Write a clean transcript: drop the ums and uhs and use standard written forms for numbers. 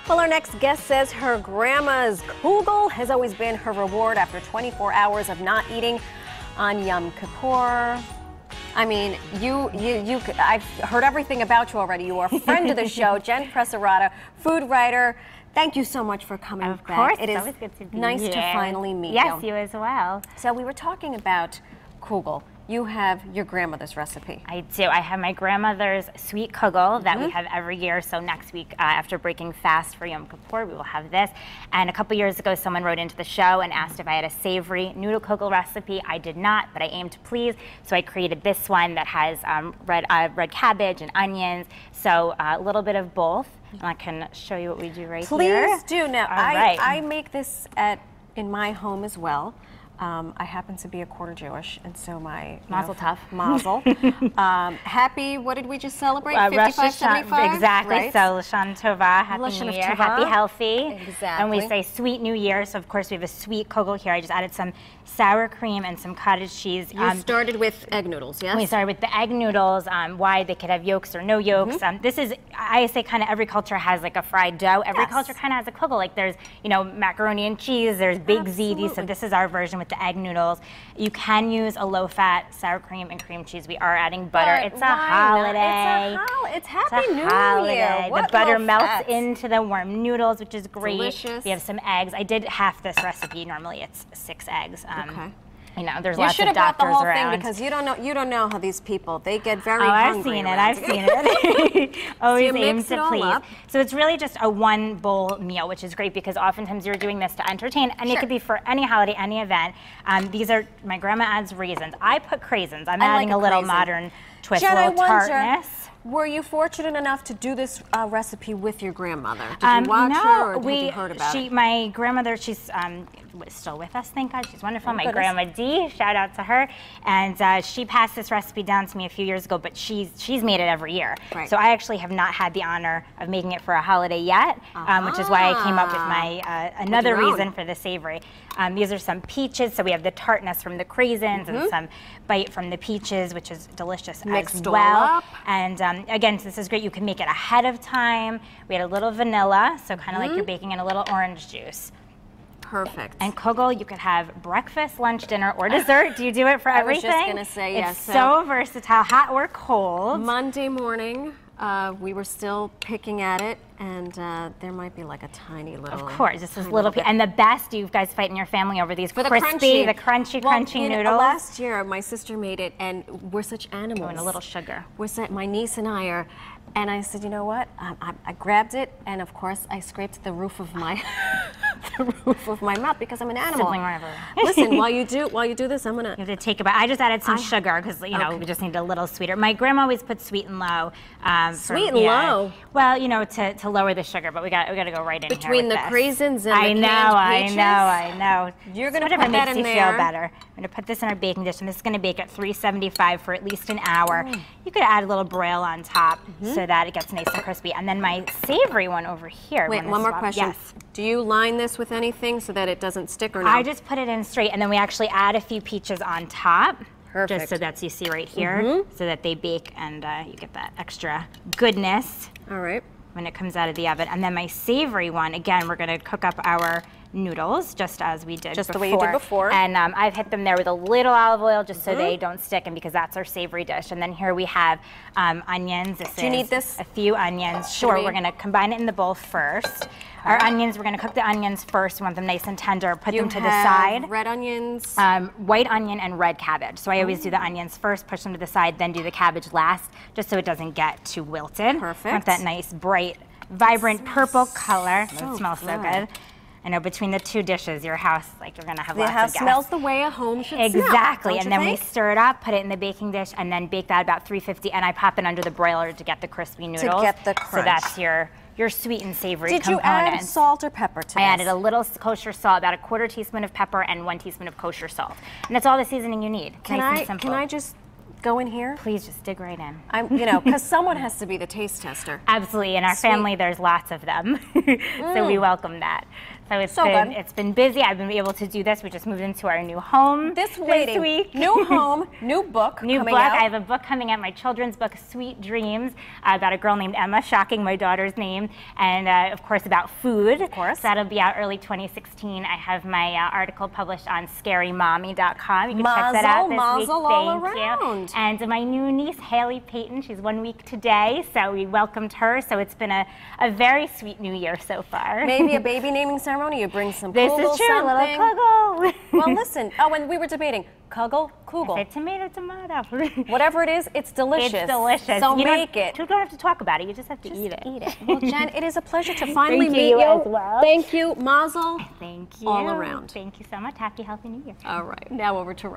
Well, our next guest says her grandma's Kugel has always been her reward after 24 hours of not eating on Yom Kippur. I mean, I've heard everything about you already. You are a friend of the show, Jenn Arata, food writer. Thank you so much for coming back. Of course, it is always good to be nice here. to finally meet you. Yes, you as well. So we were talking about Kugel. You have your grandmother's recipe. I do. I have my grandmother's sweet kugel that we have every year. So next week, after breaking fast for Yom Kippur, we will have this. And a couple years ago, someone wrote into the show and asked if I had a savory noodle kugel recipe. I did not, but I aimed to please. So I created this one that has red cabbage and onions. So a little bit of both. And I can show you what we do here. Please do. Now, right. I make this in my home as well. I happen to be a quarter Jewish, and so my Mazel tov. Mazel. Happy, what did we just celebrate? 55, 75? Exactly. Right. So L'Shan Tova, Happy L'Shan New of Year, Tova. Happy Healthy. Exactly. And we say Sweet New Year. So of course we have a sweet kugel here. I just added some sour cream and some cottage cheese. You started with egg noodles, yes? We started with the egg noodles. Why they could have yolks or no yolks. This is, I say, kind of every culture has like a fried dough. Every culture kind of has a kugel. Like there's, macaroni and cheese. There's big ziti. So this is our version with the egg noodles. You can use a low-fat sour cream and cream cheese. We are adding butter. It's a holiday. It's Happy New Year. The butter melts into the warm noodles, which is great. Delicious. We have some eggs. I did half this recipe. Normally it's 6 eggs. Okay. There's you lots should of have brought the doctors whole around. thing because you don't know how these people, they get very hungry. I've seen it. Always So you aim mix to it all please. up. So it's really just a one bowl meal, which is great because oftentimes you're doing this to entertain, and it could be for any holiday, any event. These are, my grandma adds raisins. I put craisins. I'm adding a little modern twist, Jen, a little tartness. Were you fortunate enough to do this recipe with your grandmother? Did you watch her, or had you heard about it? My grandmother, she's still with us, thank God. She's wonderful. My grandma Dee, shout out to her. And she passed this recipe down to me a few years ago, but she's made it every year. Right. So I actually have not had the honor of making it for a holiday yet, which is why I came up with my another reason for the savory. These are some peaches, so we have the tartness from the craisins and some bite from the peaches, which is delicious as well. And again, this is great. You can make it ahead of time. We had a little vanilla, so kind of like you're baking in a little orange juice. Perfect. And kugel, you could have breakfast, lunch, dinner, or dessert. Do you do it for everything? I was just going to say yes. It's so versatile, hot or cold. Monday morning, we were still picking at it, and there might be like a tiny little. Of course, just this little piece. And the best, you guys fight in your family over these crunchy crunchy noodles. Last year, my sister made it, and we're such animals. Oh, and a little sugar. My niece and I are, and I said, you know what? I grabbed it, and of course, I scraped the roof of my mouth because I'm an animal. Sibling rivalry. Listen, while you do this, I'm gonna. You have to take a bite. I just added some sugar because we just need a little sweeter. My grandma always puts sweet and low. Sweet and low. Well, to lower the sugar, but we got to go right in between here the craisins and the canned peaches. I know. You're gonna put that in there. Whatever makes you feel better. I'm gonna put this in our baking dish, and this is gonna bake at 375 for at least an hour. You could add a little broil on top so that it gets nice and crispy. And then my savory one over here. Wait, one more question. Yes. Do you line this with anything so that it doesn't stick or not? I just put it in straight, and then we actually add a few peaches on top. Perfect. Just so that you see right here, so that they bake and you get that extra goodness. All right. When it comes out of the oven. And then my savory one, again, we're gonna cook up our noodles just as we did the way you did before. And I've hit them there with a little olive oil just so they don't stick, and because that's our savory dish. And then here we have onions. Do you need this? A few onions. Sure, we're gonna combine it in the bowl first. Our onions, we're gonna cook the onions first. We want them nice and tender. Put them to the side. Red onions. White onion and red cabbage. So I always do the onions first, push them to the side, then do the cabbage last, just so it doesn't get too wilted. Perfect. I want that nice, bright, vibrant purple color. It smells so good. I know between the two dishes, your house, you're gonna have lots of guests. The house smells the way a home should smell. Exactly, and then we stir it up, put it in the baking dish, and then bake that about 350, and I pop it under the broiler to get the crispy noodles. To get the crunch. So that's your sweet and savory components. Did you add salt or pepper to this? I added a little kosher salt, about a quarter teaspoon of pepper and 1 teaspoon of kosher salt. And that's all the seasoning you need. Nice and simple. Can I just go in here? Please just dig right in. Because someone has to be the taste tester. Absolutely. In our family, there's lots of them. So we welcome that. So it's So been good. it's been busy. I've been able to do this. We just moved into our new home this week. New home, new book New coming book. out. I have a book coming out, my children's book, Sweet Dreams, about a girl named Emma, shocking my daughter's name, and of course about food. Of course. So that'll be out early 2016. I have my article published on scarymommy.com. You can check that out this week. Mazel all around. You. And my new niece, Haley Payton, she's 1 week today, so we welcomed her. So it's been a very sweet new year so far. Maybe a baby naming ceremony. You bring some This Kugel is true, something. little Kugel. Well, listen. Oh, and we were debating Kugel, Kugel. I said tomato. Whatever it is, it's delicious. It's delicious. So you make it. You don't have to talk about it. You just have to eat it. Well, Jen, it is a pleasure to finally Thank meet you you. as well. Thank you, Mazel. Thank you. All around. Thank you so much. Happy, healthy New Year. All right. Now over to